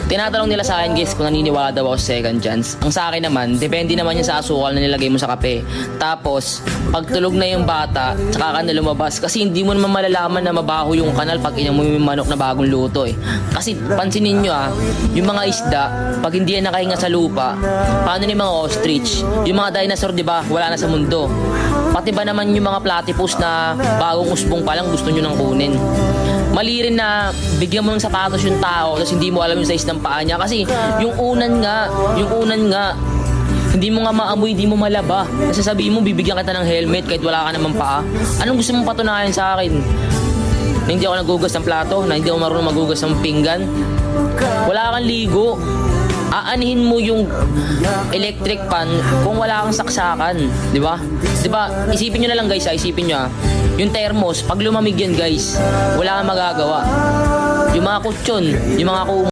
Tinatanong nila sa akin guys kung naniniwala daw ako sa second chance. Ang sa akin naman, depende naman yun sa asukal na nilagay mo sa kape. Tapos, pag tulog na yung bata, tsaka ka na lumabas. Kasi hindi mo naman malalaman na mabaho yung kanal pag inom mo yung manok na bagong luto eh. Kasi pansinin nyo yung mga isda, pag hindi yan nakahinga sa lupa, paano yung mga ostrich? Yung mga dinosaur, di ba, wala na sa mundo. Pati ba naman yung mga platypus na bagong usbong pa lang gusto nyo nang kunin. Mali rin na bigyan mo ng sapatos yung tao tapos hindi mo alam yung size ng paa niya kasi yung unan nga hindi mo nga maamoy, hindi mo malaba. Kasi sabihin mo bibigyan kita ng helmet kahit wala ka namang paa. Anong gusto mong patunayan sa akin? Na hindi ako nagugas ng plato, na hindi ako marunong magugas ng pinggan. Wala kang ligo. Aanihin mo yung electric pan kung wala kang saksakan, di ba? Di ba? Isipin niyo na lang guys, isipin niyo yung thermos, pag lumamig yan guys, wala kang magagawa. Yung mga kutsyon, yung mga